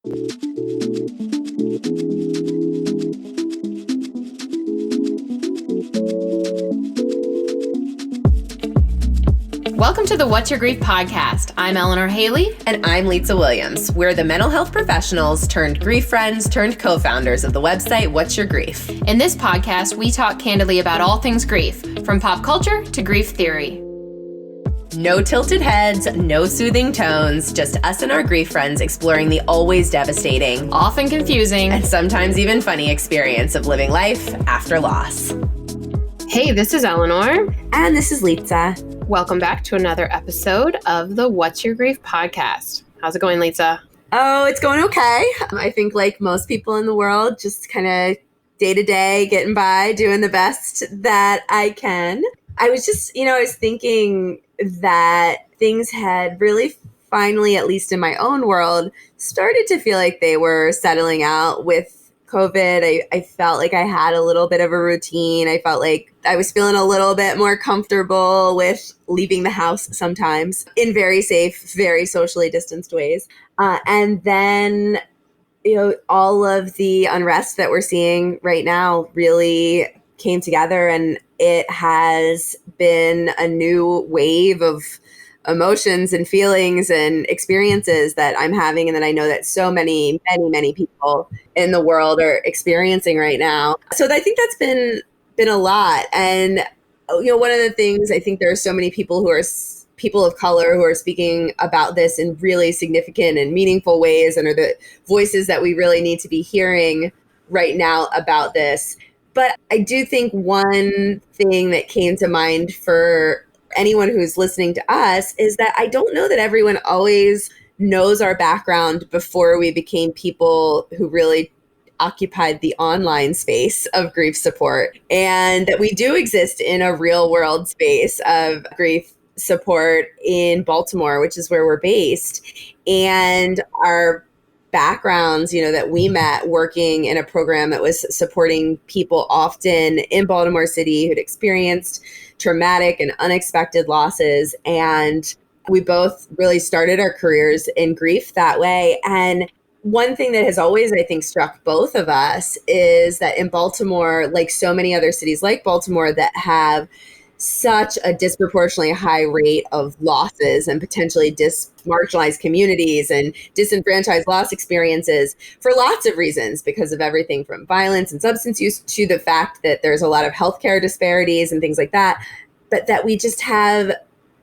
Welcome to the What's Your Grief podcast. I'm Eleanor Haley. And I'm Lisa Williams. We're the mental health professionals turned grief friends turned co-founders of the website What's Your Grief. In this podcast, we talk candidly about all things grief, from pop culture to grief theory. No tilted heads, no soothing tones, just us and our grief friends exploring the always devastating, often confusing, and sometimes even funny experience of living life after loss. Hey, this is Eleanor. And this is Lisa. Welcome back to another episode of the What's Your Grief podcast. How's it going, Lisa? Oh, it's going okay. I think like most people in the world, just kind of day to day, getting by, doing the best that I can. I was just, I was thinking that things had really finally, at least in my own world, started to feel like they were settling out with COVID. I felt like I had a little bit of a routine. I felt like I was feeling a little bit more comfortable with leaving the house sometimes in very safe, very socially distanced ways. And then, all of the unrest that we're seeing right now really came together, and it has been a new wave of emotions and feelings and experiences that I'm having, and that I know that so many people in the world are experiencing right now. So I think that's been a lot. And one of the things, I think there are so many people who are people of color who are speaking about this in really significant and meaningful ways, and are the voices that we really need to be hearing right now about this. But I do think one thing that came to mind for anyone who's listening to us is that I don't know that everyone always knows our background before we became people who really occupied the online space of grief support, and that we do exist in a real world space of grief support in Baltimore, which is where we're based. And our backgrounds, that we met working in a program that was supporting people often in Baltimore City who'd experienced traumatic and unexpected losses. And we both really started our careers in grief that way. And one thing that has always, I think, struck both of us is that in Baltimore, like so many other cities like Baltimore that have such a disproportionately high rate of losses and potentially marginalized communities and disenfranchised loss experiences for lots of reasons, because of everything from violence and substance use to the fact that there's a lot of healthcare disparities and things like that, but that we just have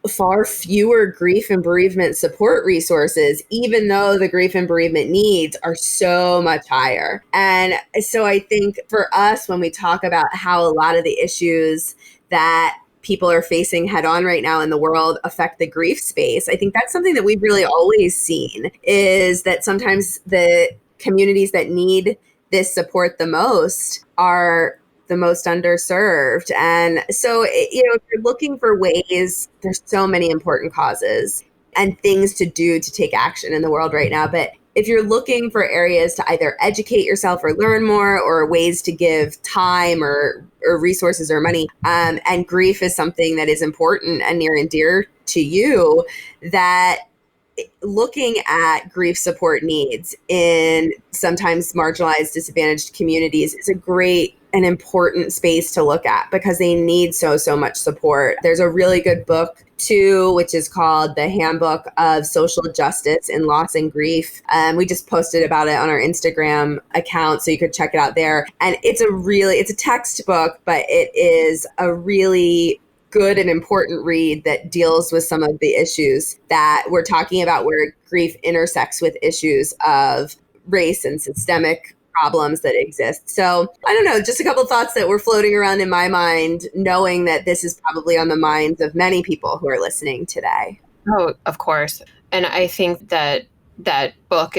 far fewer grief and bereavement support resources, even though the grief and bereavement needs are so much higher. And so I think for us, when we talk about how a lot of the issues that people are facing head on right now in the world affect the grief space, I think that's something that we've really always seen, is that sometimes the communities that need this support the most are the most underserved. And so, if you're looking for ways, there's so many important causes and things to do to take action in the world right now. But if you're looking for areas to either educate yourself or learn more, or ways to give time or resources or money, and grief is something that is important and near and dear to you, that looking at grief support needs in sometimes marginalized, disadvantaged communities is a great and important space to look at, because they need so much support. There's a really good book too, which is called The Handbook of Social Justice in Loss and Grief. We just posted about it on our Instagram account, so you could check it out there. And it's a textbook, but it is a really good and important read that deals with some of the issues that we're talking about, where grief intersects with issues of race and systemic problems that exist. So I don't know, just a couple of thoughts that were floating around in my mind, knowing that this is probably on the minds of many people who are listening today. Oh, of course. And I think that book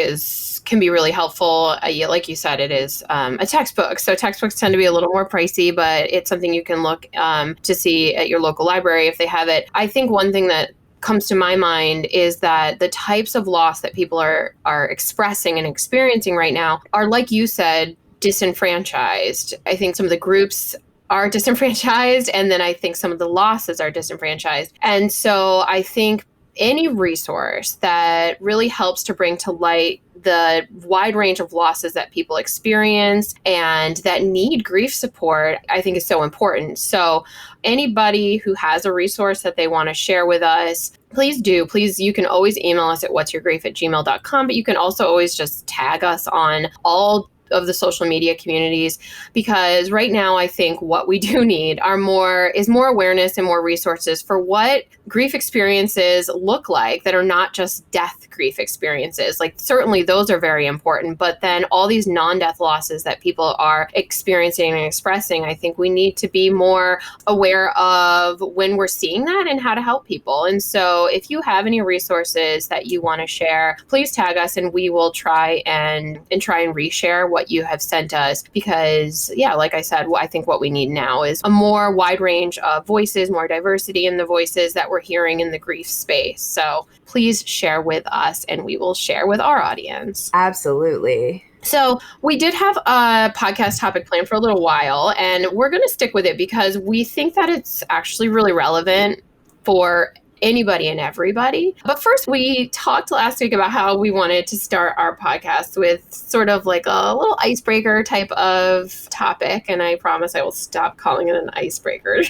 can be really helpful. Like you said, it is a textbook. So textbooks tend to be a little more pricey, but it's something you can look to see at your local library if they have it. I think one thing that comes to my mind is that the types of loss that people are expressing and experiencing right now are, like you said, disenfranchised. I think some of the groups are disenfranchised, and then I think some of the losses are disenfranchised. And so I think any resource that really helps to bring to light the wide range of losses that people experience and that need grief support, I think is so important. So anybody who has a resource that they want to share with us, please do. Please, you can always email us at whatsyourgrief@gmail.com, but you can also always just tag us on all of the social media communities, because right now I think what we do need is more awareness and more resources for what grief experiences look like that are not just death grief experiences. Like, certainly those are very important, but then all these non-death losses that people are experiencing and expressing, I think we need to be more aware of when we're seeing that and how to help people. And so if you have any resources that you want to share, please tag us and we will try and reshare what you have sent us, because like I said, I think what we need now is a more wide range of voices, more diversity in the voices that we're hearing in the grief space. So please share with us and we will share with our audience. Absolutely. So we did have a podcast topic planned for a little while, and we're going to stick with it because we think that it's actually really relevant for anybody and everybody. But first, we talked last week about how we wanted to start our podcast with sort of like a little icebreaker type of topic. And I promise I will stop calling it an icebreaker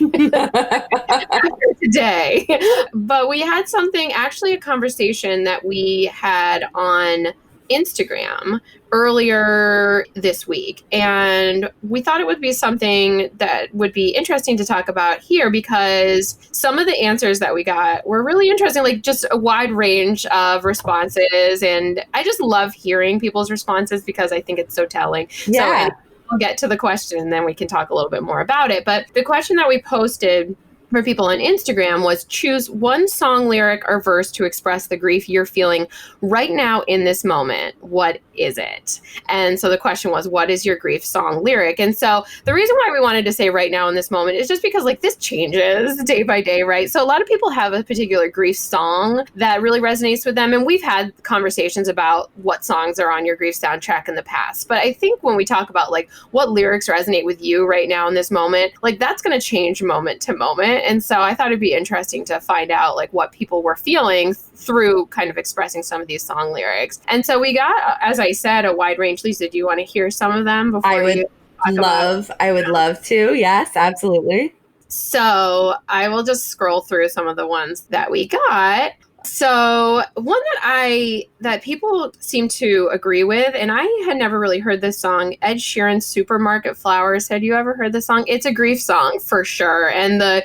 today. But we had a conversation that we had on Instagram earlier this week. And we thought it would be something that would be interesting to talk about here, because some of the answers that we got were really interesting, like just a wide range of responses. And I just love hearing people's responses because I think it's so telling. Yeah. So we'll get to the question and then we can talk a little bit more about it. But the question that we posted for people on Instagram was, choose one song lyric or verse to express the grief you're feeling right now in this moment. What is it? And so the question was, what is your grief song lyric? And so the reason why we wanted to say right now in this moment is just because, like, this changes day by day, right? So a lot of people have a particular grief song that really resonates with them. And we've had conversations about what songs are on your grief soundtrack in the past. But I think when we talk about like what lyrics resonate with you right now in this moment, like that's going to change moment to moment. And so I thought it'd be interesting to find out like what people were feeling through kind of expressing some of these song lyrics. And so we got, as I said, a wide range. Lisa, do you want to hear some of them before I would love to. Yes, absolutely. So I will just scroll through some of the ones that we got. So one that people seem to agree with, and I had never really heard this song, Ed Sheeran's Supermarket Flowers. Had you ever heard this song? It's a grief song for sure. And the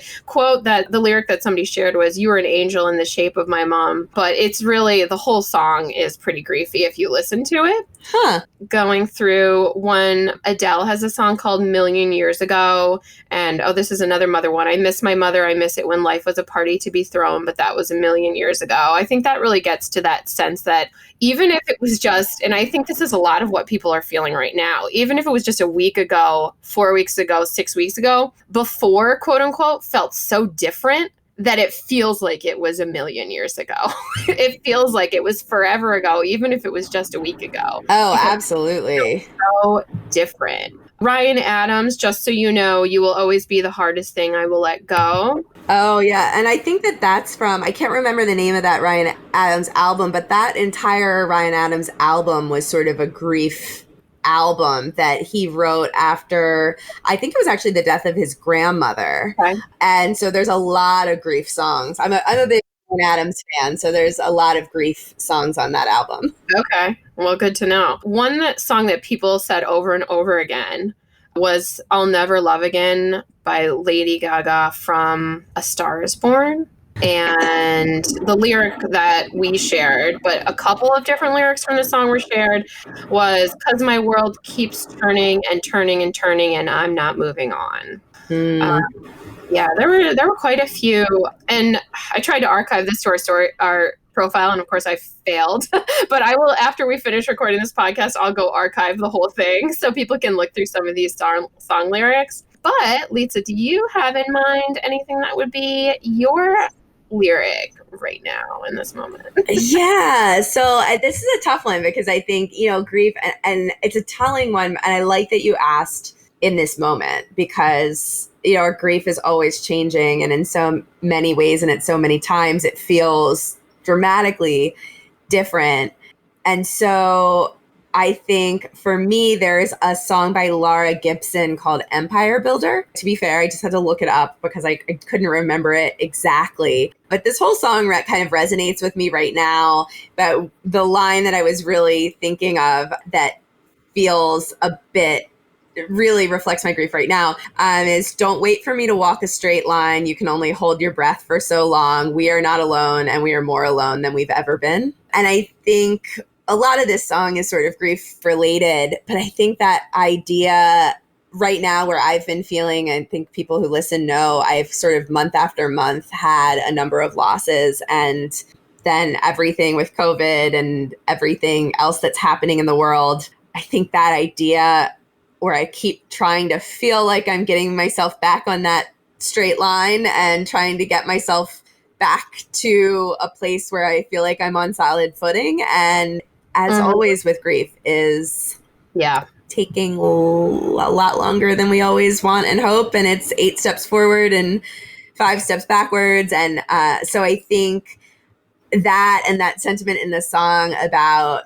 lyric that somebody shared was, "You were an angel in the shape of my mom." But it's really, the whole song is pretty griefy if you listen to it. Huh. Going through one, Adele has a song called Million Years Ago. And this is another mother one. I miss my mother. I miss it when life was a party to be thrown, but that was a million years ago. I think that really gets to that sense that even if it was just, and I think this is a lot of what people are feeling right now, even if it was just a week ago, 4 weeks ago, 6 weeks ago, before, quote unquote, felt so different that it feels like it was a million years ago. It feels like it was forever ago, even if it was just a week ago. Oh, absolutely. So different. Ryan Adams, Just So You Know, You Will Always Be the Hardest Thing I Will Let Go. Oh, yeah. And I think that's from, I can't remember the name of that Ryan Adams album, but that entire Ryan Adams album was sort of a grief album that he wrote after, I think it was actually the death of his grandmother. Okay. And so there's a lot of grief songs. I'm a big Ryan Adams fan, so there's a lot of grief songs on that album. Okay. Well, good to know. One song that people said over and over again was I'll Never Love Again by Lady Gaga from A Star Is Born. And the lyric that we shared, but a couple of different lyrics from the song were shared, was, "'Cause my world keeps turning and turning and turning and I'm not moving on." Yeah, there were quite a few. And I tried to archive this to our profile, and of course I failed. But I will, after we finish recording this podcast, I'll go archive the whole thing so people can look through some of these song lyrics. But Lisa, do you have in mind anything that would be your lyric right now in this moment? Yeah, so this is a tough one because I think, grief, and it's a telling one, and I like that you asked in this moment because our grief is always changing, and in so many ways and at so many times it feels dramatically different. And so I think for me, there's a song by Laura Gibson called Empire Builder. To be fair, I just had to look it up because I couldn't remember it exactly. But this whole song kind of resonates with me right now. But the line that I was really thinking of that feels a bit, really reflects my grief right now, is don't wait for me to walk a straight line. You can only hold your breath for so long. We are not alone, and we are more alone than we've ever been. And I think a lot of this song is sort of grief related, but I think that idea right now where I've been feeling, I think people who listen know, I've sort of month after month had a number of losses, and then everything with COVID and everything else that's happening in the world. I think that idea where I keep trying to feel like I'm getting myself back on that straight line and trying to get myself back to a place where I feel like I'm on solid footing. And as always with grief, is taking a lot longer than we always want and hope. And it's 8 steps forward and 5 steps backwards. And so I think that, and that sentiment in the song about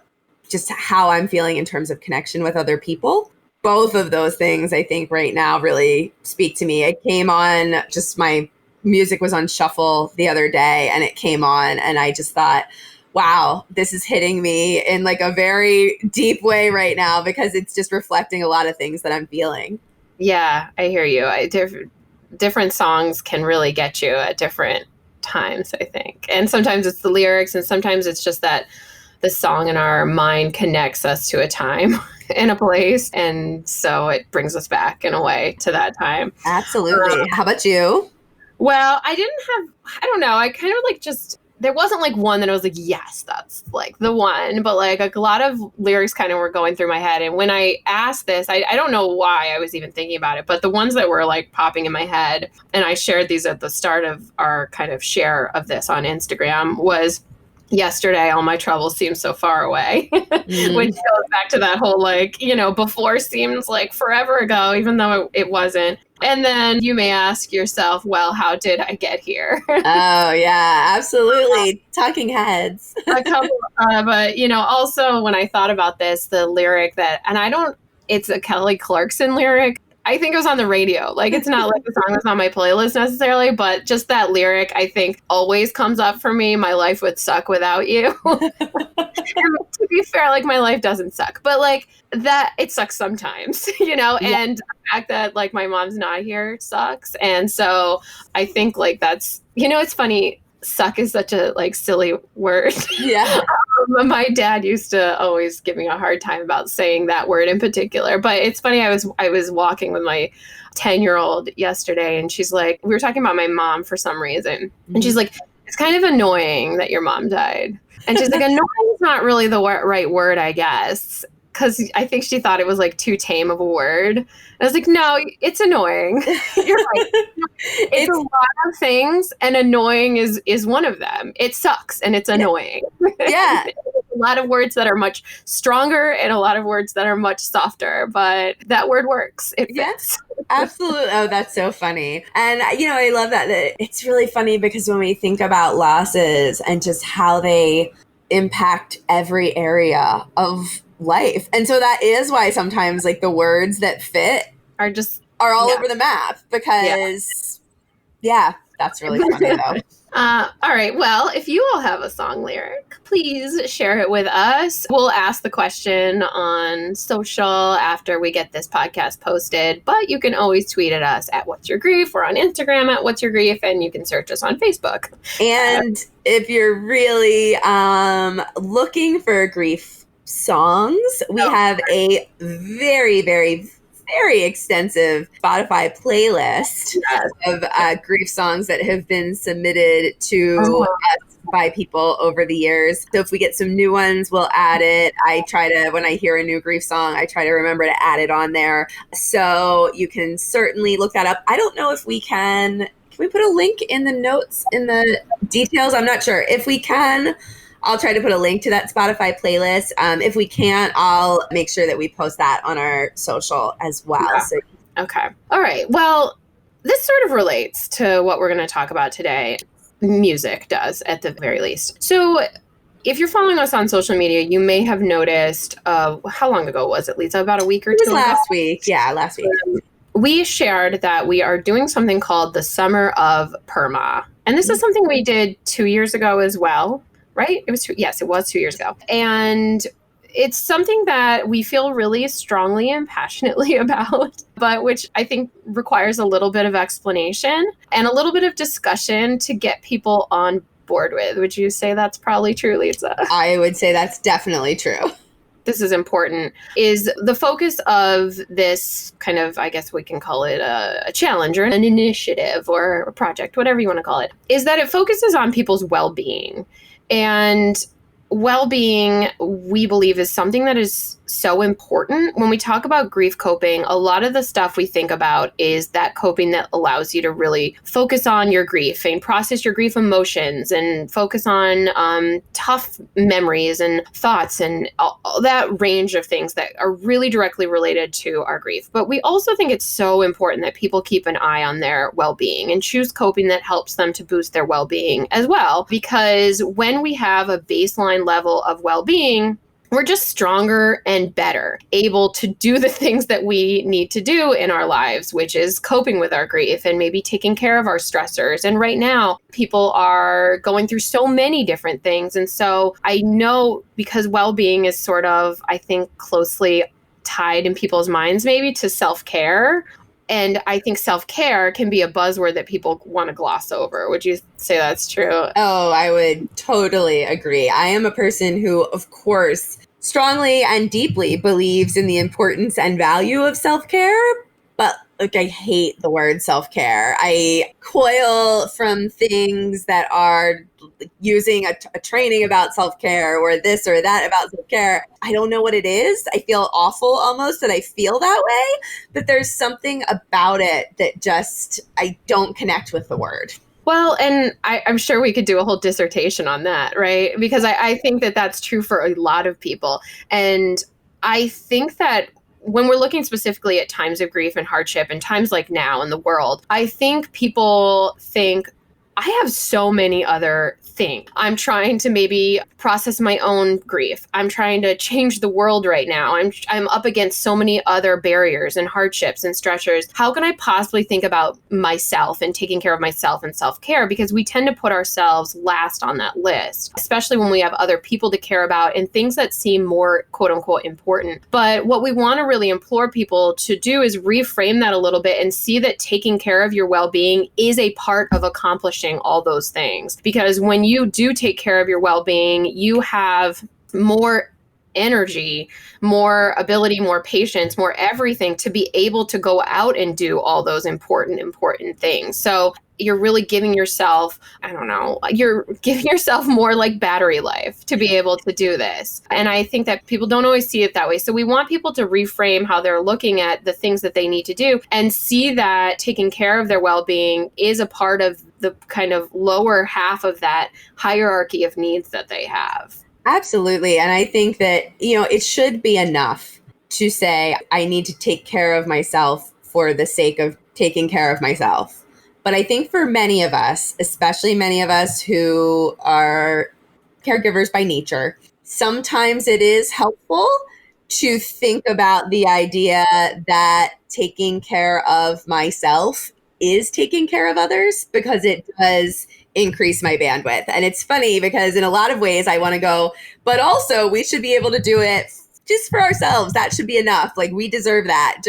just how I'm feeling in terms of connection with other people, both of those things I think right now really speak to me. It came on, just my music was on shuffle the other day, and it came on, and I just thought, wow, this is hitting me in like a very deep way right now, because it's just reflecting a lot of things that I'm feeling. Yeah, I hear you. Different songs can really get you at different times, I think. And sometimes it's the lyrics, and sometimes it's just that the song in our mind connects us to a time in a place. And so it brings us back in a way to that time. Absolutely. How about you? Well, I don't know. I kind of like just, there wasn't like one that I was like, yes, that's like the one. But like a lot of lyrics kind of were going through my head. And when I asked this, I don't know why I was even thinking about it, but the ones that were like popping in my head, and I shared these at the start of our kind of share of this on Instagram, was yesterday, all my troubles seem so far away, which goes back to that whole, like, before seems like forever ago, even though it wasn't. And then you may ask yourself, well, how did I get here? Oh, yeah, absolutely. Talking heads. A couple, but, also when I thought about this, the lyric it's a Kelly Clarkson lyric. I think it was on the radio. Like, it's not like the song that's on my playlist necessarily, but just that lyric, I think, always comes up for me. My life would suck without you. And to be fair, like, my life doesn't suck, but like that, it sucks sometimes, and the fact that like my mom's not here sucks. And so I think like that's, it's funny. Suck is such a like silly word. Yeah. My dad used to always give me a hard time about saying that word in particular. But it's funny, I was walking with my 10-year-old yesterday, and she's like, we were talking about my mom for some reason. And she's like, it's kind of annoying that your mom died. And she's like, annoying is not really the right word, I guess. Because I think she thought it was like too tame of a word. And I was like, no, it's annoying. You're right. It's a lot of things, and annoying is one of them. It sucks and it's annoying. Yeah. A lot of words that are much stronger and a lot of words that are much softer, but that word works. It fits. Yes, absolutely. Oh, that's so funny. And, I love that it's really funny because when we think about losses and just how they impact every area of life. And so that is why sometimes like the words that fit are all over the map, because that's really funny though. All right. Well, if you all have a song lyric, please share it with us. We'll ask the question on social after we get this podcast posted, but you can always tweet at us at What's Your Grief, or on Instagram at What's Your Grief, and you can search us on Facebook. And if you're really looking for grief songs, we have a very, very, very extensive Spotify playlist of grief songs that have been submitted to us by people over the years. So if we get some new ones, we'll add it. I try to, when I hear a new grief song, I try to remember to add it on there. So you can certainly look that up. I don't know if we can we put a link in the notes, in the details? I'm not sure. If we can, I'll try to put a link to that Spotify playlist. If we can't, I'll make sure that we post that on our social as well. Yeah. So, okay. All right. Well, this sort of relates to what we're going to talk about today. music does at the very least. So if you're following us on social media, you may have noticed, how long ago was it, Lisa? About a week or It was two last ago? week. Yeah, last week. We shared that we are doing something called the Summer of PERMA. And this is something we did 2 years ago as well, right? Yes, it was 2 years ago. And it's something that we feel really strongly and passionately about, but which I think requires a little bit of explanation and a little bit of discussion to get people on board with. Would you say that's probably true, Lisa? I would say that's definitely true. This is important, is the focus of this kind of, I guess we can call it a challenge or an initiative or a project, whatever you want to call it, is that it focuses on people's well-being. And well-being, we believe, is something that is so important. When we talk about grief coping, a lot of the stuff we think about is that coping that allows you to really focus on your grief and process your grief emotions and focus on tough memories and thoughts and all that range of things that are really directly related to our grief. But we also think it's so important that people keep an eye on their well-being and choose coping that helps them to boost their well-being as well. Because when we have a baseline level of well-being, we're just stronger and better able to do the things that we need to do in our lives, which is coping with our grief and maybe taking care of our stressors. And right now, people are going through so many different things. And so I know, because well-being is sort of, I think, closely tied in people's minds maybe to self-care. And I think self-care can be a buzzword that people want to gloss over. Would you say that's true? Oh, I would totally agree. I am a person who, of course, strongly and deeply believes in the importance and value of self-care, but I hate the word self-care. I coil from things that are using a training about self-care or this or that about self-care. I don't know what it is. I feel awful almost that I feel that way, but there's something about it that just, I don't connect with the word. Well, and I'm sure we could do a whole dissertation on that, right? Because I think that that's true for a lot of people. And I think that when we're looking specifically at times of grief and hardship and times like now in the world, I think people think, I have so many other things. I'm trying to maybe process my own grief. I'm trying to change the world right now. I'm up against so many other barriers and hardships and stressors. How can I possibly think about myself and taking care of myself and self-care? Because we tend to put ourselves last on that list, especially when we have other people to care about and things that seem more quote unquote important. But what we want to really implore people to do is reframe that a little bit and see that taking care of your well-being is a part of accomplishing all those things. Because when you do take care of your well-being, you have more energy, more ability, more patience, more everything to be able to go out and do all those important things. So you're really giving yourself, I don't know, you're giving yourself more like battery life to be able to do this. And I think that people don't always see it that way. So we want people to reframe how they're looking at the things that they need to do and see that taking care of their well-being is a part of the kind of lower half of that hierarchy of needs that they have. Absolutely. And I think that, it should be enough to say, I need to take care of myself for the sake of taking care of myself. But I think for many of us, especially many of us who are caregivers by nature, sometimes it is helpful to think about the idea that taking care of myself is taking care of others, because it does increase my bandwidth. And it's funny because in a lot of ways I want to go, but also we should be able to do it just for ourselves. That should be enough. Like, we deserve that.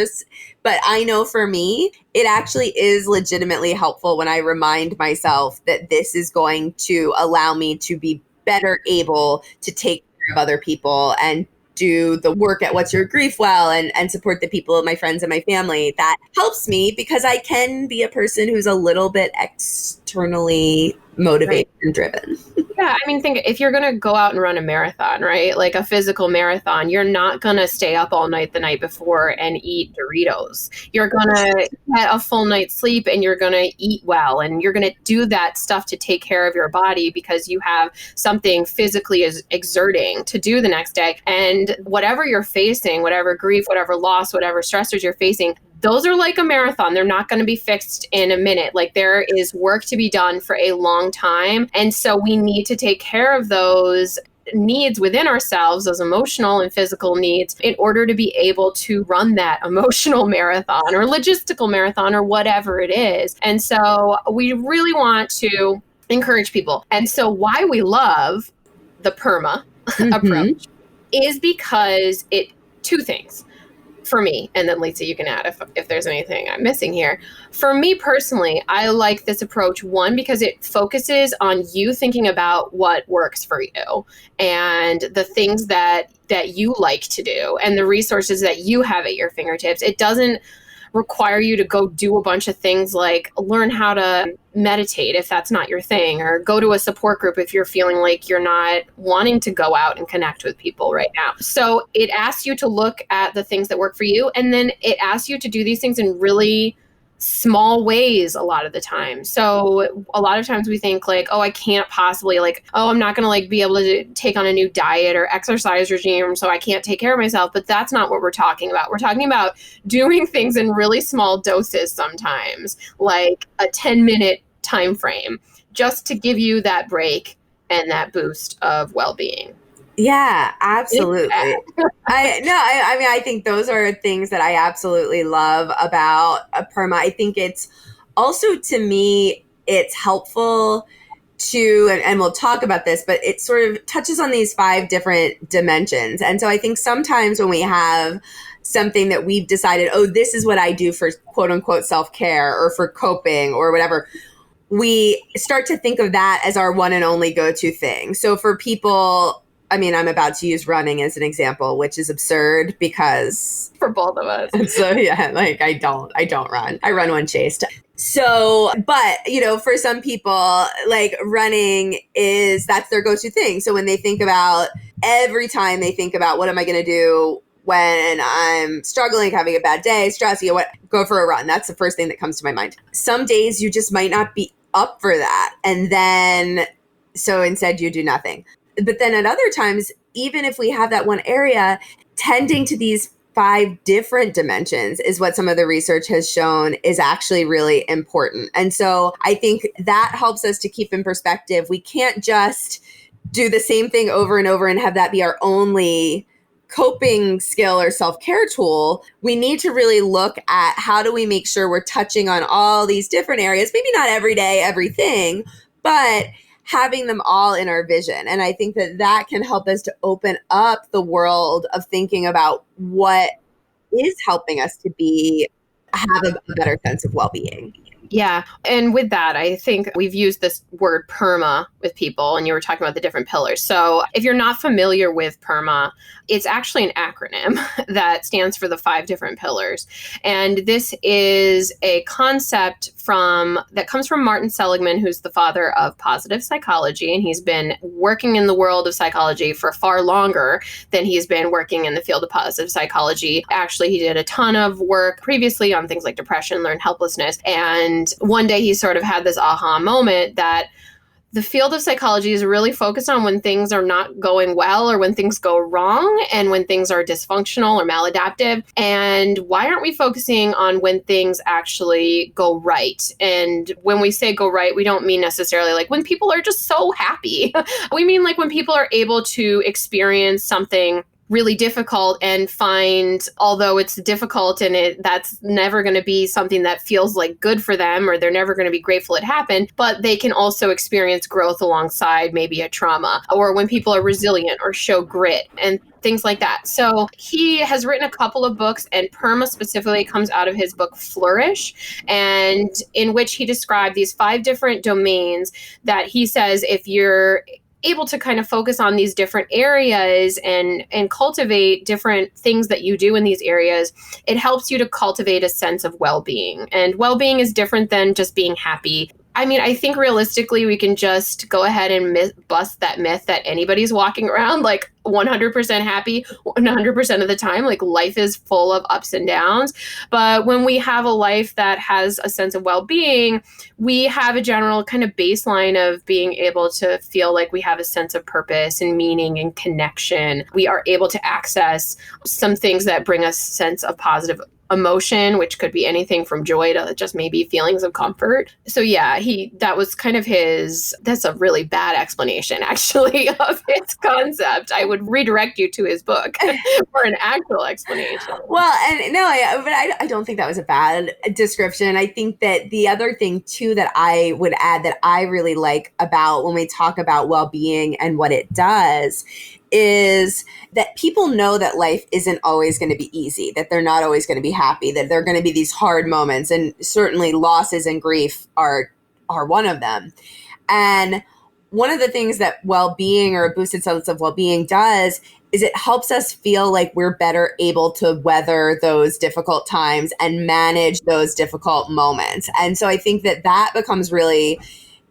But I know for me, it actually is legitimately helpful when I remind myself that this is going to allow me to be better able to take care of other people and do the work at What's Your Grief well and support the people, my friends and my family. That helps me because I can be a person who's a little bit externally motivated and driven. Yeah, I mean, think if you're going to go out and run a marathon, right? Like a physical marathon, you're not going to stay up all night the night before and eat Doritos. You're going to get a full night's sleep and you're going to eat well. And you're going to do that stuff to take care of your body because you have something physically exerting to do the next day. And whatever you're facing, whatever grief, whatever loss, whatever stressors you're facing, those are like a marathon. They're not going to be fixed in a minute. Like, there is work to be done for a long time. And so we need to take care of those needs within ourselves, those emotional and physical needs, in order to be able to run that emotional marathon or logistical marathon or whatever it is. And so we really want to encourage people. And so why we love the PERMA approach is because two things for me, and then Lisa, you can add if there's anything I'm missing here. For me personally, I like this approach, one, because it focuses on you thinking about what works for you and the things that you like to do and the resources that you have at your fingertips. It doesn't require you to go do a bunch of things like learn how to meditate if that's not your thing, or go to a support group if you're feeling like you're not wanting to go out and connect with people right now. So it asks you to look at the things that work for you, and then it asks you to do these things in really small ways a lot of the time. So a lot of times we think like, oh, I can't possibly I'm not going to be able to take on a new diet or exercise regime, so I can't take care of myself. But that's not what we're talking about. We're talking about doing things in really small doses sometimes, like a 10-minute time frame, just to give you that break and that boost of well-being. Yeah, absolutely. I think those are things that I absolutely love about PERMA. I think it's also, to me, it's helpful to, and we'll talk about this, but it sort of touches on these 5 different dimensions. And so I think sometimes when we have something that we've decided, oh, this is what I do for quote unquote self-care or for coping or whatever, we start to think of that as our one and only go-to thing. So for people, I'm about to use running as an example, which is absurd because for both of us. So yeah, I don't run. I run when chased. So, but for some people, running that's their go-to thing. So when they think about, every time they think about what am I going to do when I'm struggling, having a bad day, stress, go for a run. That's the first thing that comes to my mind. Some days you just might not be up for that. And then, so instead you do nothing. But then at other times, even if we have that one area, tending to these 5 different dimensions is what some of the research has shown is actually really important. And so I think that helps us to keep in perspective. We can't just do the same thing over and over and have that be our only coping skill or self-care tool. We need to really look at how do we make sure we're touching on all these different areas, maybe not every day, everything, but having them all in our vision. And I think that can help us to open up the world of thinking about what is helping us to have a better sense of well-being. Yeah. And with that, I think we've used this word PERMA with people, and you were talking about the different pillars. So if you're not familiar with PERMA, it's actually an acronym that stands for the 5 different pillars. And this is a concept that comes from Martin Seligman, who's the father of positive psychology. And he's been working in the world of psychology for far longer than he's been working in the field of positive psychology. Actually, he did a ton of work previously on things like depression, learned helplessness. And one day he sort of had this aha moment that the field of psychology is really focused on when things are not going well or when things go wrong and when things are dysfunctional or maladaptive. And why aren't we focusing on when things actually go right? And when we say go right, we don't mean necessarily when people are just so happy. We mean when people are able to experience something really difficult and find, although it's difficult and that's never going to be something that feels good for them, or they're never going to be grateful it happened, but they can also experience growth alongside maybe a trauma, or when people are resilient or show grit and things like that. So he has written a couple of books, and PERMA specifically comes out of his book Flourish, and in which he described these 5 different domains that he says if you're able to kind of focus on these different areas and cultivate different things that you do in these areas, it helps you to cultivate a sense of well-being. And well-being is different than just being happy. I think realistically, we can just go ahead and bust that myth that anybody's walking around 100% happy 100% of the time. Like life is full of ups and downs. But when we have a life that has a sense of well-being, we have a general kind of baseline of being able to feel like we have a sense of purpose and meaning and connection. We are able to access some things that bring us a sense of positive emotion, which could be anything from joy to just maybe feelings of comfort. So yeah, that was kind of that's a really bad explanation actually of his concept. I would redirect you to his book for an actual explanation. Well, and no, but I don't think that was a bad description. I think that the other thing too that I would add that I really like about when we talk about well-being and what it does is that people know that life isn't always going to be easy, that they're not always going to be happy, that there are going to be these hard moments. And certainly losses and grief are one of them. And one of the things that well-being or a boosted sense of well-being does is it helps us feel like we're better able to weather those difficult times and manage those difficult moments. And so I think that becomes really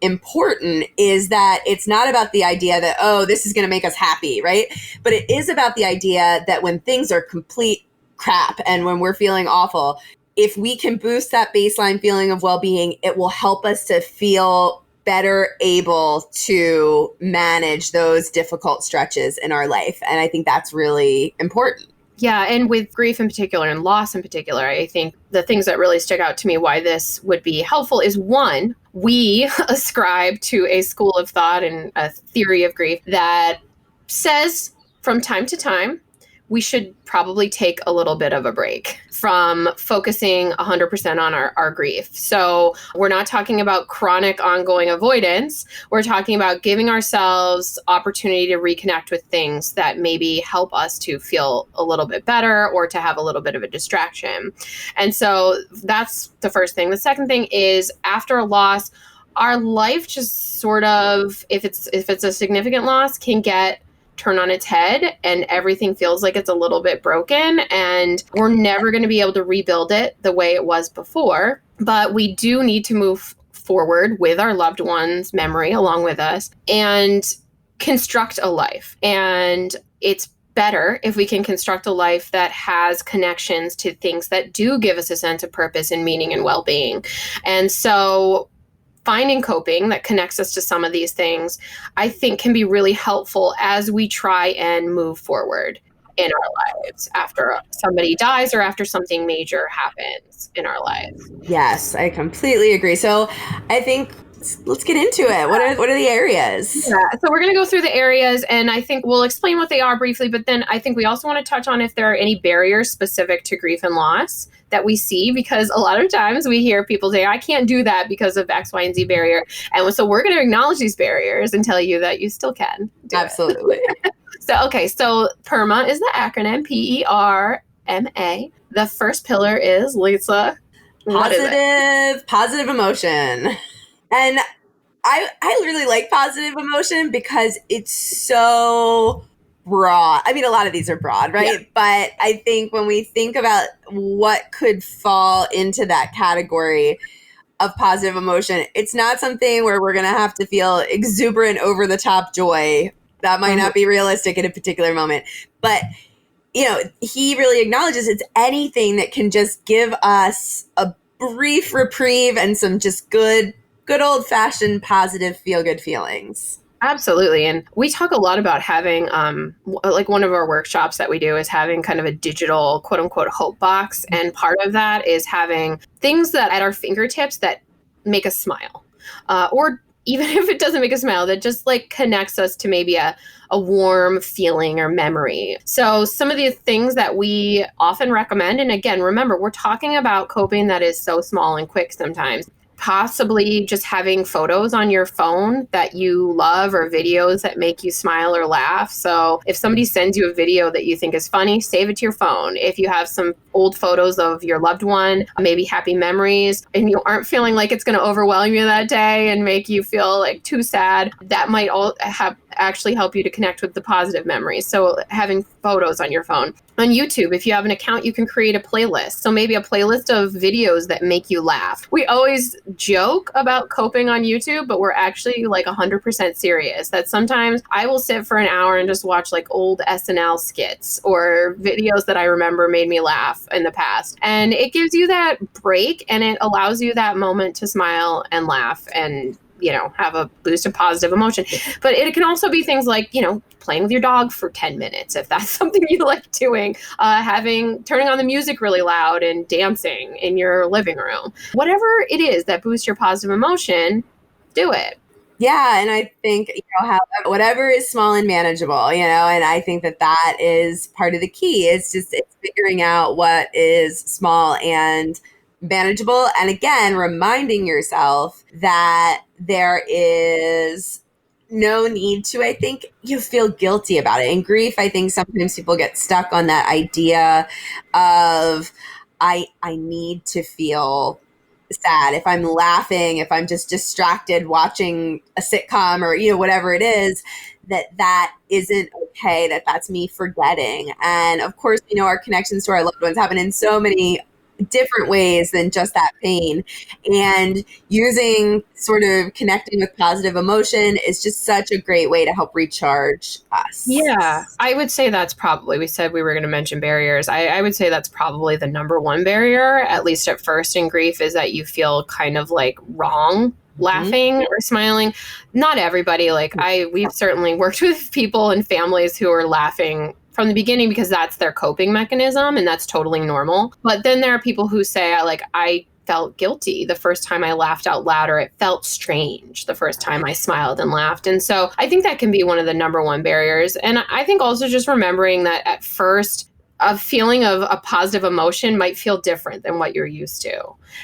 important, is that it's not about the idea that, oh, this is going to make us happy, right? But it is about the idea that when things are complete crap and when we're feeling awful, if we can boost that baseline feeling of well-being, it will help us to feel better able to manage those difficult stretches in our life. And I think that's really important. Yeah, and with grief in particular and loss in particular, I think the things that really stick out to me why this would be helpful is, one, we ascribe to a school of thought and a theory of grief that says from time to time, we should probably take a little bit of a break from focusing 100% on our grief. So we're not talking about chronic ongoing avoidance. We're talking about giving ourselves opportunity to reconnect with things that maybe help us to feel a little bit better or to have a little bit of a distraction. And so that's the first thing. The second thing is, after a loss, our life just sort of, if it's a significant loss, can turn on its head and everything feels like it's a little bit broken and we're never going to be able to rebuild it the way it was before. But we do need to move forward with our loved one's memory along with us and construct a life. And it's better if we can construct a life that has connections to things that do give us a sense of purpose and meaning and well-being. And so finding coping that connects us to some of these things, I think can be really helpful as we try and move forward in our lives after somebody dies or after something major happens in our lives. Yes, I completely agree. So I think let's get into it. What are the areas? Yeah, so we're going to go through the areas, and I think we'll explain what they are briefly, but then I think we also want to touch on if there are any barriers specific to grief and loss that we see, because a lot of times we hear people say, I can't do that because of X, Y, and Z barrier. And so we're going to acknowledge these barriers and tell you that you still can do Absolutely. it. So PERMA is the acronym, PERMA. The first pillar is, Lisa, positive emotion. And I really like positive emotion because it's so broad. I mean, a lot of these are broad, right? Yeah. But I think when we think about what could fall into that category of positive emotion, it's not something where we're going to have to feel exuberant, over the top joy. That might not be realistic in a particular moment. But, you know, he really acknowledges it's anything that can just give us a brief reprieve and some just good old-fashioned positive feel-good feelings. Absolutely. And we talk a lot about having, like one of our workshops that we do is having kind of a digital quote unquote hope box. And part of that is having things that at our fingertips that make us smile, or even if it doesn't make us smile, that just like connects us to maybe a warm feeling or memory. So some of the things that we often recommend, and again, remember, we're talking about coping that is so small and quick sometimes. Possibly just having photos on your phone that you love or videos that make you smile or laugh. So if somebody sends you a video that you think is funny, save it to your phone. If you have some old photos of your loved one, maybe happy memories, and you aren't feeling like it's going to overwhelm you that day and make you feel like too sad, that might all actually help you to connect with the positive memories. So having photos on your phone. On YouTube, if you have an account, you can create a playlist. So maybe a playlist of videos that make you laugh. We always joke about coping on YouTube, but we're actually like 100% serious that sometimes I will sit for an hour and just watch like old SNL skits or videos that I remember made me laugh in the past. And it gives you that break and it allows you that moment to smile and laugh and, have a boost of positive emotion. But it can also be things like, playing with your dog for 10 minutes, if that's something you like doing, turning on the music really loud and dancing in your living room. Whatever it is that boosts your positive emotion, do it. Yeah, and I think, whatever is small and manageable, and I think that is part of the key. It's figuring out what is small and manageable. And again, reminding yourself that there is no need to, I think, you feel guilty about it. In grief, I think sometimes people get stuck on that idea of, I need to feel sad. If I'm laughing, if I'm just distracted watching a sitcom or, whatever it is, that isn't okay, that's me forgetting. And of course, our connections to our loved ones happen in so many different ways than just that pain, and using sort of connecting with positive emotion is just such a great way to help recharge us. Yeah, I would say that's probably, we said we were going to mention barriers. I would say that's probably the number one barrier, at least at first in grief, is that you feel kind of like wrong laughing or smiling. Not everybody, we've certainly worked with people and families who are laughing from the beginning because that's their coping mechanism and that's totally normal. But then there are people who say, I felt guilty the first time I laughed out loud, or it felt strange the first time I smiled and laughed. And so I think that can be one of the number one barriers. And I think also just remembering that at first, a feeling of a positive emotion might feel different than what you're used to.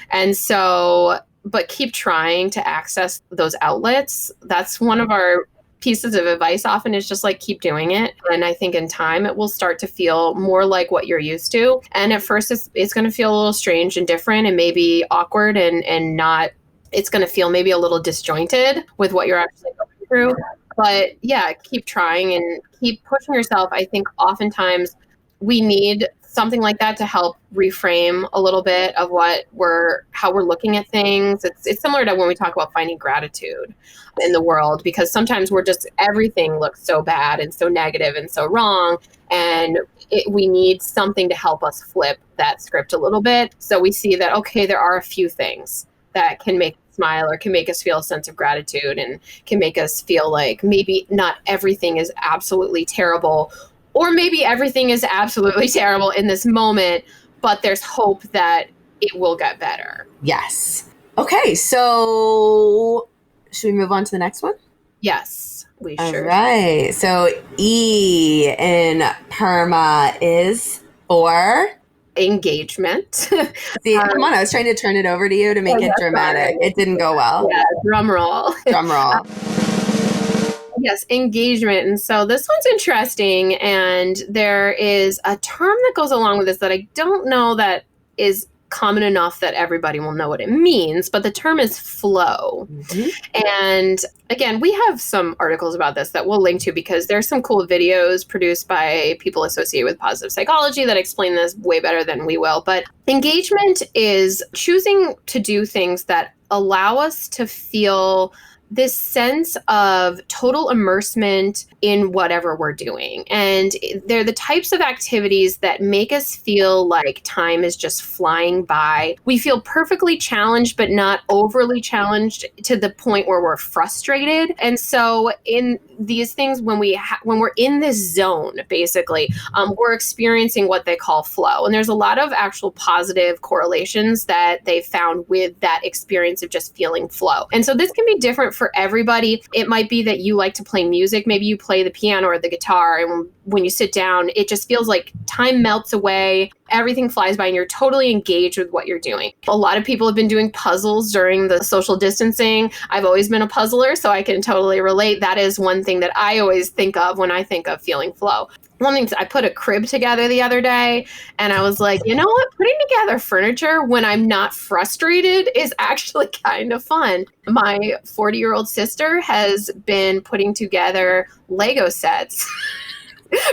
And so, but keep trying to access those outlets. That's one of our pieces of advice often, is just keep doing it. And I think in time it will start to feel more like what you're used to. And at first it's going to feel a little strange and different and maybe awkward and not, it's going to feel maybe a little disjointed with what you're actually going through. But yeah, keep trying and keep pushing yourself. I think oftentimes we need something like that to help reframe a little bit of how we're looking at things. It's similar to when we talk about finding gratitude in the world, because sometimes everything looks so bad and so negative and so wrong. And we need something to help us flip that script a little bit. So we see that, okay, there are a few things that can make us smile or can make us feel a sense of gratitude and can make us feel like maybe not everything is absolutely terrible, or maybe everything is absolutely terrible in this moment, but there's hope that it will get better. Yes. Okay, so should we move on to the next one? Yes, we should. All right. So E in PERMA is for engagement. See, come on, I was trying to turn it over to you to make it dramatic. It didn't go well. Yeah, drum roll. Drum roll. Yes, engagement. And so this one's interesting. And there is a term that goes along with this that I don't know that is common enough that everybody will know what it means, but the term is flow. And again, we have some articles about this that we'll link to because there's some cool videos produced by people associated with positive psychology that explain this way better than we will. But engagement is choosing to do things that allow us to feel this sense of total immersement in whatever we're doing. And they're the types of activities that make us feel like time is just flying by. We feel perfectly challenged, but not overly challenged to the point where we're frustrated. And so in these things, when we're in this zone, basically, we're experiencing what they call flow. And there's a lot of actual positive correlations that they found with that experience of just feeling flow. And so this can be different for everybody. It might be that you like to play music. Maybe you play the piano or the guitar, and when you sit down, it just feels like time melts away. Everything flies by and you're totally engaged with what you're doing. A lot of people have been doing puzzles during the social distancing. I've always been a puzzler, so I can totally relate. That is one thing that I always think of when I think of feeling flow. One thing, I put a crib together the other day and I was like, you know what? Putting together furniture when I'm not frustrated is actually kind of fun. My 40-year-old sister has been putting together Lego sets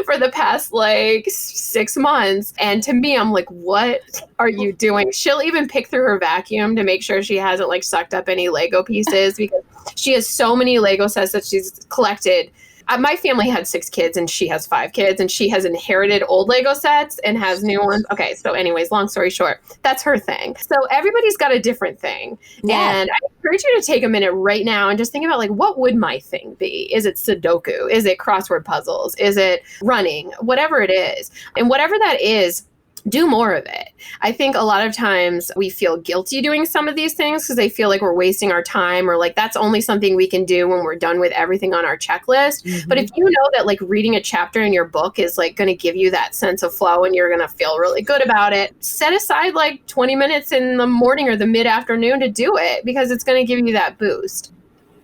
for the past like 6 months. And to me, I'm like, what are you doing? She'll even pick through her vacuum to make sure she hasn't like sucked up any Lego pieces because she has so many Lego sets that she's collected. My family had 6 kids and she has 5 kids and she has inherited old Lego sets and has new ones. Okay, so anyways, long story short, that's her thing. So everybody's got a different thing. Yeah. And I encourage you to take a minute right now and just think about like, what would my thing be? Is it Sudoku? Is it crossword puzzles? Is it running? Whatever it is. And whatever that is, do more of it. I think a lot of times we feel guilty doing some of these things because they feel like we're wasting our time or like that's only something we can do when we're done with everything on our checklist. Mm-hmm. But if you know that like reading a chapter in your book is like going to give you that sense of flow and you're going to feel really good about it, set aside like 20 minutes in the morning or the mid-afternoon to do it because it's going to give you that boost.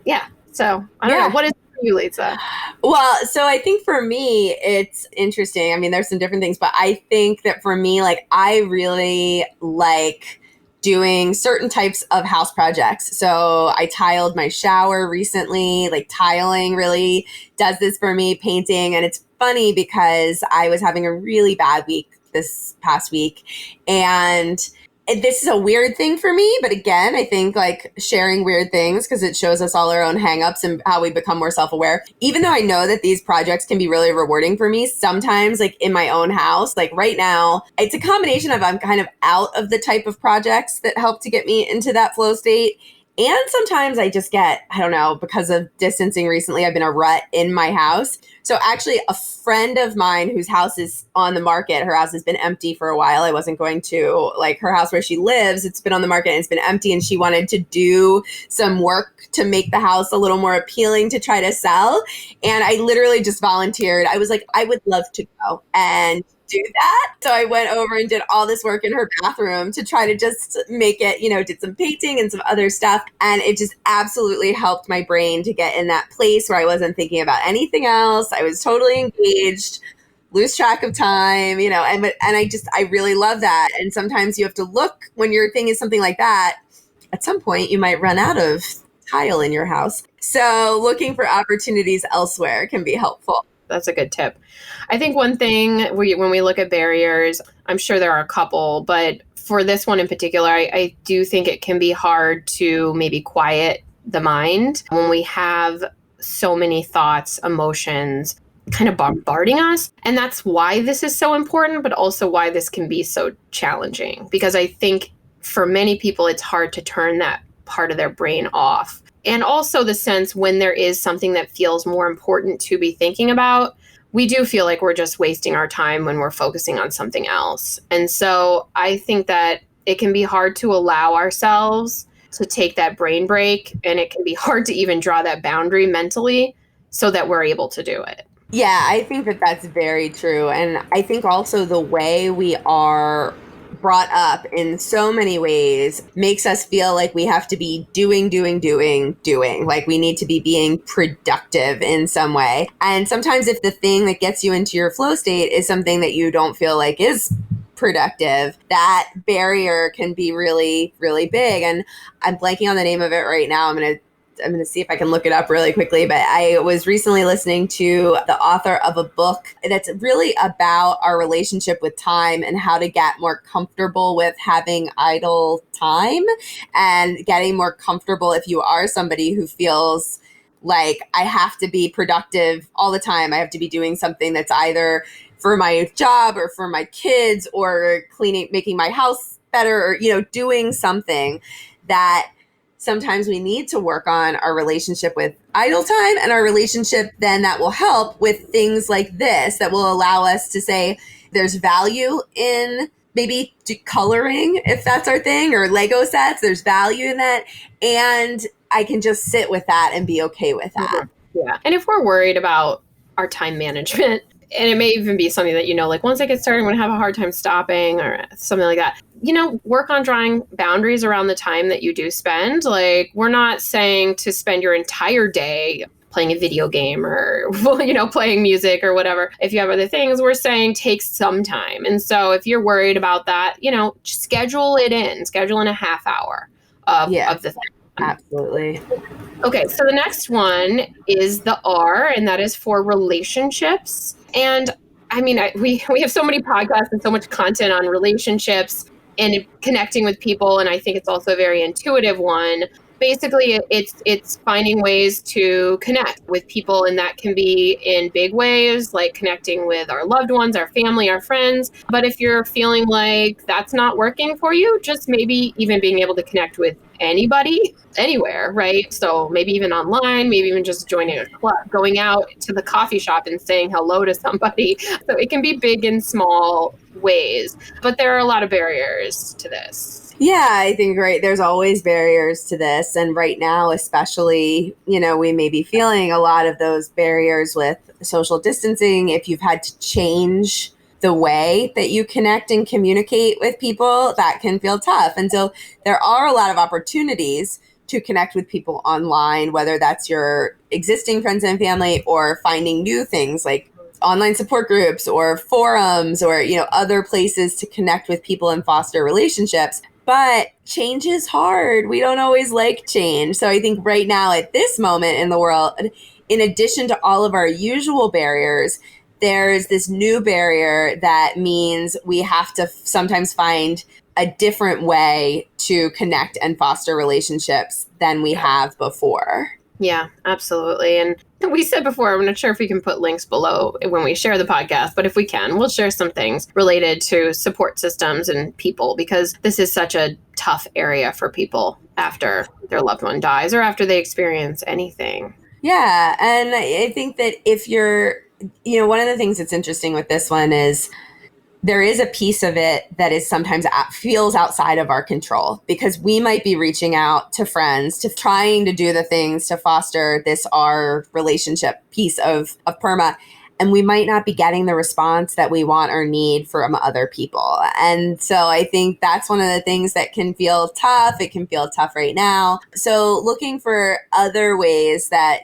Yeah. So I don't know. What is you, Lisa? Well, so I think for me, it's interesting. I mean, there's some different things, but I think that for me, like, I really like doing certain types of house projects. So I tiled my shower recently, like tiling really does this for me, painting. And it's funny because I was having a really bad week this past week and this is a weird thing for me, but again, I think like sharing weird things because it shows us all our own hangups and how we become more self-aware. Even though I know that these projects can be really rewarding for me, sometimes like in my own house, like right now, it's a combination of I'm kind of out of the type of projects that help to get me into that flow state. And sometimes I just get, I don't know, because of distancing recently, I've been a rut in my house. So actually a friend of mine whose house is on the market, her house has been empty for a while. I wasn't going to, like her house where she lives, it's been on the market and it's been empty and she wanted to do some work to make the house a little more appealing to try to sell. And I literally just volunteered. I was like, I would love to go and do that. So I went over and did all this work in her bathroom to try to just make it, you know, did some painting and some other stuff. And it just absolutely helped my brain to get in that place where I wasn't thinking about anything else. I was totally engaged, lose track of time, you know, and I really love that. And sometimes you have to look when your thing is something like that. At some point you might run out of tile in your house. So looking for opportunities elsewhere can be helpful. That's a good tip. I think one thing when we look at barriers, I'm sure there are a couple, but for this one in particular, I do think it can be hard to maybe quiet the mind when we have so many thoughts, emotions kind of bombarding us. And that's why this is so important, but also why this can be so challenging. Because I think for many people, it's hard to turn that part of their brain off. And also the sense when there is something that feels more important to be thinking about, we do feel like we're just wasting our time when we're focusing on something else. And so I think that it can be hard to allow ourselves to take that brain break, and it can be hard to even draw that boundary mentally so that we're able to do it. Yeah, I think that that's very true. And I think also the way we are brought up in so many ways makes us feel like we have to be doing. Like we need to be being productive in some way. And sometimes if the thing that gets you into your flow state is something that you don't feel like is productive, that barrier can be really, really big. And I'm blanking on the name of it right now. I'm going to see if I can look it up really quickly, but I was recently listening to the author of a book that's really about our relationship with time and how to get more comfortable with having idle time and getting more comfortable if you are somebody who feels like I have to be productive all the time. I have to be doing something that's either for my job or for my kids or cleaning, making my house better or, you know, doing something that sometimes we need to work on our relationship with idle time and our relationship then that will help with things like this that will allow us to say there's value in maybe coloring if that's our thing or Lego sets. There's value in that. And I can just sit with that and be okay with that. Yeah. And if we're worried about our time management, and it may even be something that, like once I get started, I'm going to have a hard time stopping or something like that. Work on drawing boundaries around the time that you do spend. Like, we're not saying to spend your entire day playing a video game or, playing music or whatever. If you have other things, we're saying take some time. And so if you're worried about that, just schedule in a half hour of the thing. Absolutely. Okay, so the next one is the R, and that is for relationships. And I mean, we have so many podcasts and so much content on relationships and connecting with people, and I think it's also a very intuitive one. Basically, it's finding ways to connect with people, and that can be in big ways, like connecting with our loved ones, our family, our friends. But if you're feeling like that's not working for you, just maybe even being able to connect with anybody, anywhere, right? So maybe even online, maybe even just joining a club, going out to the coffee shop and saying hello to somebody. So it can be big and small ways, but there are a lot of barriers to this. Yeah, I think, right, there's always barriers to this. And right now, especially, we may be feeling a lot of those barriers with social distancing. If you've had to change the way that you connect and communicate with people, that can feel tough. And so there are a lot of opportunities to connect with people online, whether that's your existing friends and family or finding new things like online support groups or forums or, other places to connect with people and foster relationships. But change is hard. We don't always like change. So I think right now at this moment in the world, in addition to all of our usual barriers, there's this new barrier that means we have to sometimes find a different way to connect and foster relationships than we have before. Yeah, absolutely. And we said before, I'm not sure if we can put links below when we share the podcast, but if we can, we'll share some things related to support systems and people, because this is such a tough area for people after their loved one dies or after they experience anything. Yeah. And I think that if you're, one of the things that's interesting with this one is there is a piece of it that is sometimes feels outside of our control, because we might be reaching out to friends, to trying to do the things to foster this our relationship piece of PERMA, and we might not be getting the response that we want or need from other people. And so I think that's one of the things that can feel tough. It can feel tough right now. So looking for other ways that,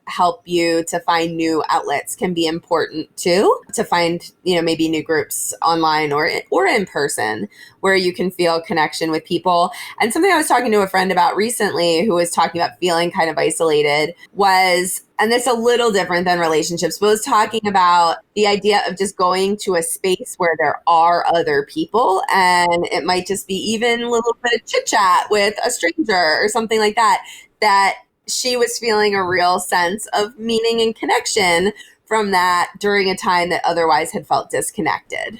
help you to find new outlets can be important too, to find, maybe new groups online or in person where you can feel connection with people. And something I was talking to a friend about recently who was talking about feeling kind of isolated was, and it's a little different than relationships, but was talking about the idea of just going to a space where there are other people, and it might just be even a little bit of chit chat with a stranger or something like that, that she was feeling a real sense of meaning and connection from that during a time that otherwise had felt disconnected.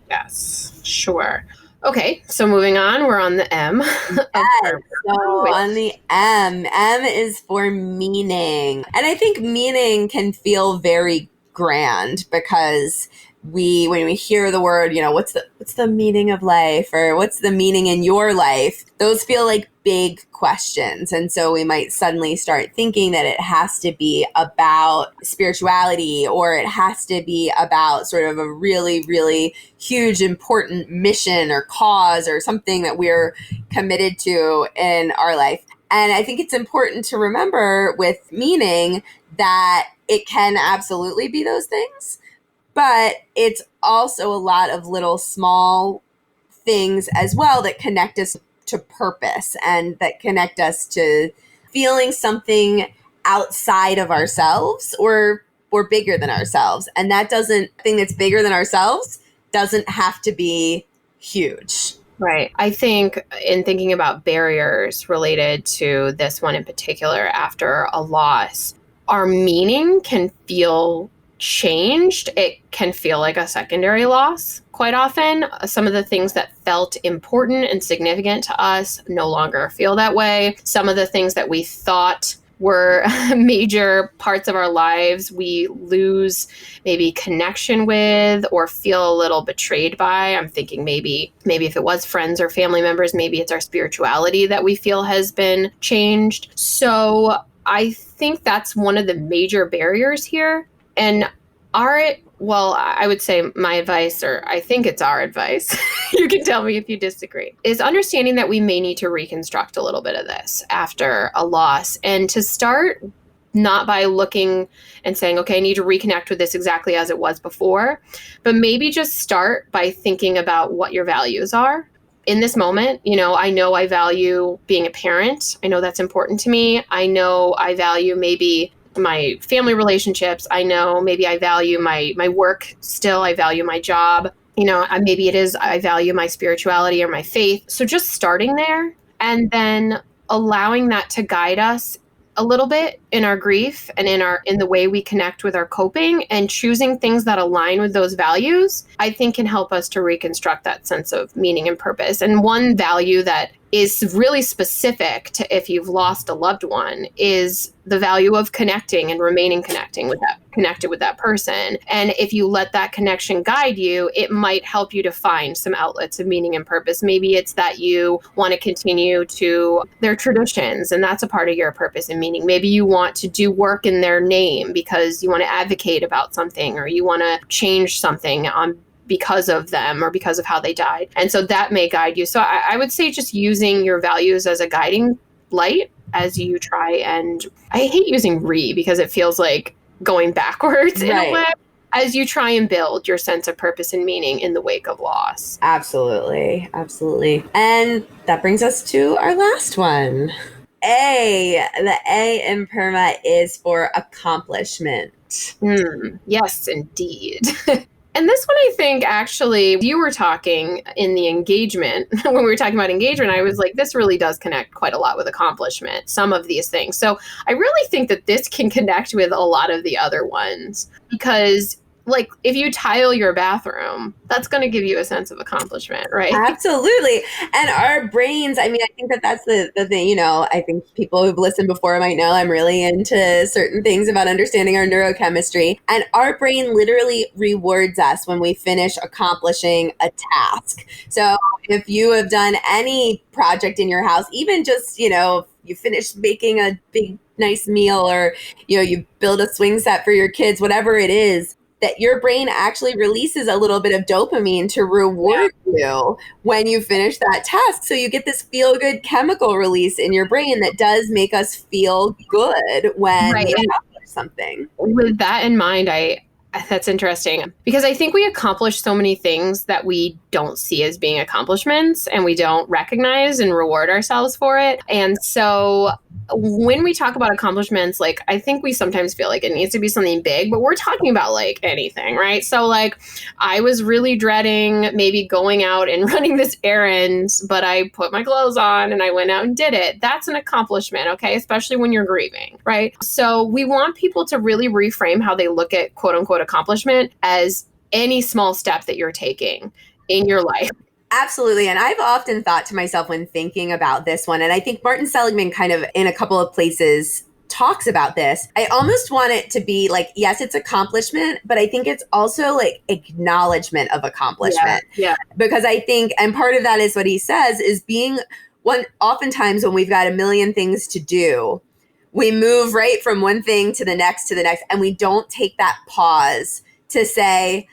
Yes, sure. Okay, so moving on, we're on the M. Yes, so on the M is for meaning. And I think meaning can feel very grand because when we hear the word, what's the meaning of life, or what's the meaning in your life, those feel like big questions. And so we might suddenly start thinking that it has to be about spirituality, or it has to be about sort of a really, really huge, important mission or cause or something that we're committed to in our life. And I think it's important to remember with meaning that it can absolutely be those things, but it's also a lot of little small things as well that connect us to purpose and that connect us to feeling something outside of ourselves or bigger than ourselves. And that thing that's bigger than ourselves doesn't have to be huge. Right. I think in thinking about barriers related to this one in particular, after a loss, our meaning can feel changed. It can feel like a secondary loss quite often. Some of the things that felt important and significant to us no longer feel that way. Some of the things that we thought were major parts of our lives, we lose maybe connection with or feel a little betrayed by. I'm thinking maybe if it was friends or family members, maybe it's our spirituality that we feel has been changed. So I think that's one of the major barriers here. And our Well, I would say my advice, or I think it's our advice, you can tell me if you disagree, is understanding that we may need to reconstruct a little bit of this after a loss, and to start not by looking and saying, okay, I need to reconnect with this exactly as it was before, but maybe just start by thinking about what your values are in this moment. I know I value being a parent. I know that's important to me. I know I value maybe my family relationships. I know maybe I value my work still. I value my job. Maybe it is I value my spirituality or my faith. So just starting there and then allowing that to guide us a little bit in our grief and in the way we connect with our coping, and choosing things that align with those values, I think can help us to reconstruct that sense of meaning and purpose. And one value that is really specific to if you've lost a loved one is the value of connecting and remaining connected with that person. And if you let that connection guide you, it might help you to find some outlets of meaning and purpose. Maybe it's that you want to continue to their traditions, and that's a part of your purpose and meaning. Maybe you want to do work in their name because you want to advocate about something, or you want to change something because of them or because of how they died. And so that may guide you. So I would say just using your values as a guiding light as you try. And I hate using because it feels like going backwards in a way, as you try and build your sense of purpose and meaning in the wake of loss. Absolutely. Absolutely. And that brings us to our last one. The A in PERMA is for accomplishment. Yes, indeed. And this one, I think, actually, you were talking in the engagement, when we were talking about engagement, I was like, this really does connect quite a lot with accomplishment, some of these things. So I really think that this can connect with a lot of the other ones, because like if you tile your bathroom, that's going to give you a sense of accomplishment, right? Absolutely. And our brains, I mean, I think that's the thing, I think people who've listened before might know I'm really into certain things about understanding our neurochemistry. And our brain literally rewards us when we finish accomplishing a task. So if you have done any project in your house, even just, you finish making a big, nice meal, or, you build a swing set for your kids, whatever it is, that your brain actually releases a little bit of dopamine to reward you when you finish that task. So you get this feel-good chemical release in your brain that does make us feel good when we accomplish something. With that in mind, that's interesting, because I think we accomplish so many things that we don't see as being accomplishments, and we don't recognize and reward ourselves for it. And so when we talk about accomplishments, like I think we sometimes feel like it needs to be something big, but we're talking about like anything, right? So like I was really dreading maybe going out and running this errand, but I put my clothes on and I went out and did it. That's an accomplishment, okay? Especially when you're grieving, right? So we want people to really reframe how they look at quote unquote accomplishment as any small step that you're taking in your life. Absolutely. And I've often thought to myself when thinking about this one, and I think Martin Seligman kind of in a couple of places talks about this, I almost want it to be like, yes, it's accomplishment, but I think it's also like acknowledgement of accomplishment. Yeah. Because I think, and part of that is what he says, is being oftentimes when we've got a million things to do, we move right from one thing to the next, and we don't take that pause to say,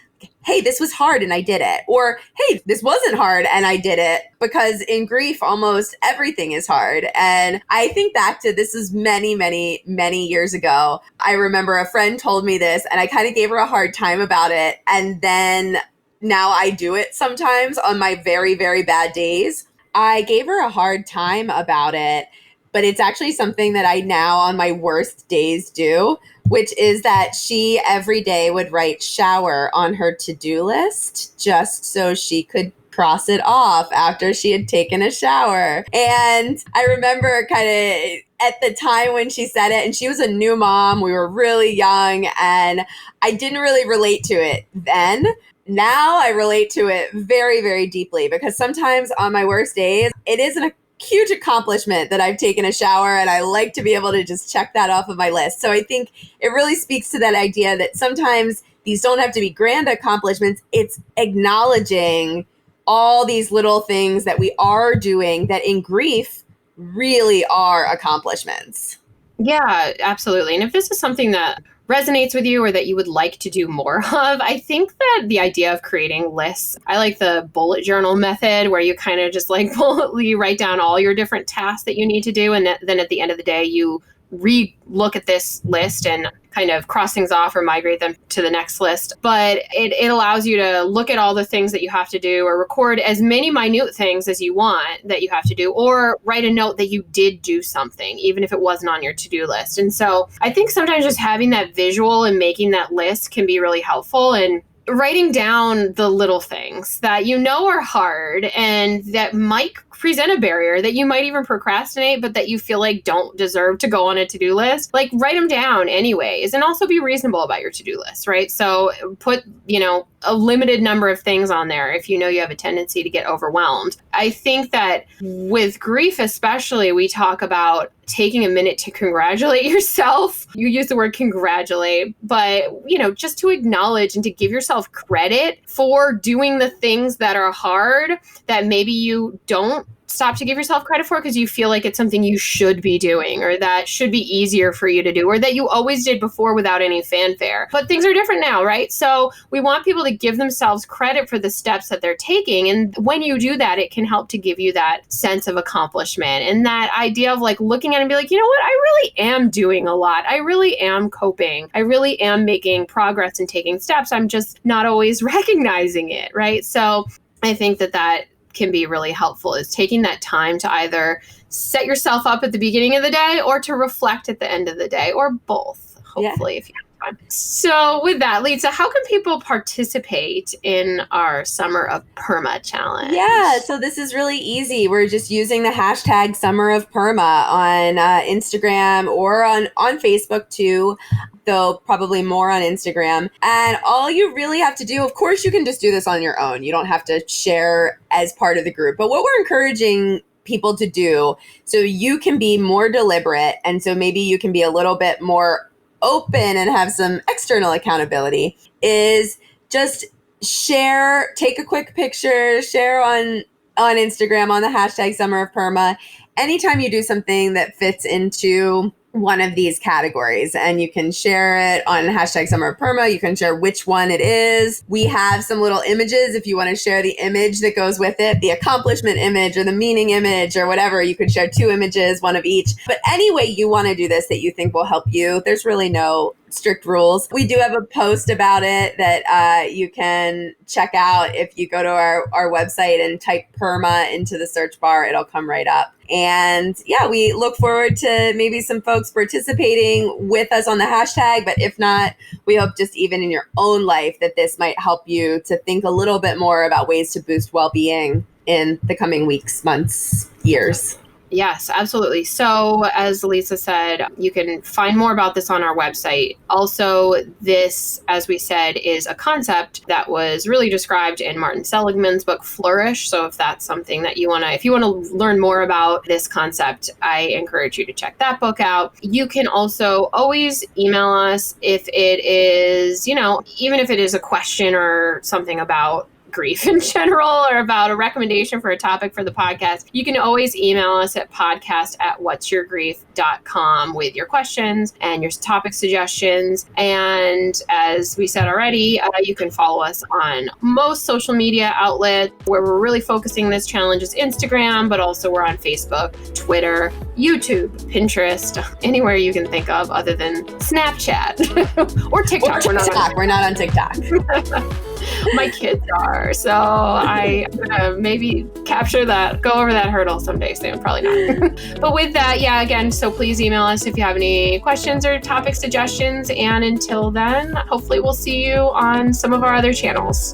hey, this was hard and I did it. Or, hey, this wasn't hard and I did it. Because in grief, almost everything is hard. And I think back to this is many, many, many years ago. I remember a friend told me this and I kind of gave her a hard time about it. And then now I do it sometimes on my very, very bad days. I gave her a hard time about it, but it's actually something that I now on my worst days do, which is that she every day would write shower on her to-do list just so she could cross it off after she had taken a shower. And I remember kind of at the time when she said it, and she was a new mom, we were really young, and I didn't really relate to it then. Now I relate to it very, very deeply, because sometimes on my worst days, it is a huge accomplishment that I've taken a shower, and I like to be able to just check that off of my list. So I think it really speaks to that idea that sometimes these don't have to be grand accomplishments. It's acknowledging all these little things that we are doing that in grief really are accomplishments. Yeah, absolutely. And if this is something that resonates with you or that you would like to do more of. I think that the idea of creating lists, I like the bullet journal method where you kind of just like you write down all your different tasks that you need to do. And then at the end of the day, you re-look at this list and kind of cross things off or migrate them to the next list. But it allows you to look at all the things that you have to do or record as many minute things as you want that you have to do, or write a note that you did do something, even if it wasn't on your to-do list. And so I think sometimes just having that visual and making that list can be really helpful, and writing down the little things that you know are hard and that might present a barrier, that you might even procrastinate, but that you feel like don't deserve to go on a to-do list. Like, write them down anyways, and also be reasonable about your to-do list, right? So put, a limited number of things on there if you know you have a tendency to get overwhelmed. I think that with grief especially, we talk about taking a minute to congratulate yourself. You use the word congratulate, but, just to acknowledge and to give yourself credit for doing the things that are hard that maybe you don't stop to give yourself credit for because you feel like it's something you should be doing, or that should be easier for you to do, or that you always did before without any fanfare. But things are different now, right? So we want people to give themselves credit for the steps that they're taking. And when you do that, it can help to give you that sense of accomplishment and that idea of like looking at it and be like, you know what? I really am doing a lot. I really am coping. I really am making progress and taking steps. I'm just not always recognizing it, right? So I think that can be really helpful, is taking that time to either set yourself up at the beginning of the day or to reflect at the end of the day, or both, hopefully, if you have time. So with that, Lisa, how can people participate in our Summer of PERMA challenge? Yeah, so this is really easy. We're just using the hashtag Summer of PERMA on Instagram or on Facebook too, though probably more on Instagram. And all you really have to do, of course, you can just do this on your own. You don't have to share as part of the group. But what we're encouraging people to do, so you can be more deliberate, and so maybe you can be a little bit more open and have some external accountability, is just share, take a quick picture, share on Instagram on the hashtag Summer of PERMA anytime you do something that fits into one of these categories, and you can share it on hashtag Summer of PERMA. You can share which one it is. We have some little images if you want to share the image that goes with it, the accomplishment image or the meaning image or whatever. You could share 2 images, one of each. But any way you want to do this that you think will help you, there's really no strict rules. We do have a post about it that you can check out. If you go to our website and type PERMA into the search bar, it'll come right up. And yeah, we look forward to maybe some folks participating with us on the hashtag. But if not, we hope just even in your own life that this might help you to think a little bit more about ways to boost well-being in the coming weeks, months, years. Yes, absolutely. So as Lisa said, you can find more about this on our website. Also, this, as we said, is a concept that was really described in Martin Seligman's book, Flourish. So if that's something that if you want to learn more about this concept, I encourage you to check that book out. You can also always email us if it is, even if it is a question or something about grief in general or about a recommendation for a topic for the podcast. You can always email us at podcast@whatsyourgrief.com with your questions and your topic suggestions. And as we said already, you can follow us on most social media outlets. Where we're really focusing this challenge is Instagram, but also we're on Facebook, Twitter, YouTube, Pinterest, anywhere you can think of other than Snapchat or TikTok. We're not on TikTok. My kids are, so I'm gonna maybe capture that, go over that hurdle someday soon, probably not. But with that, again, so please email us if you have any questions or topic suggestions. And until then, hopefully we'll see you on some of our other channels.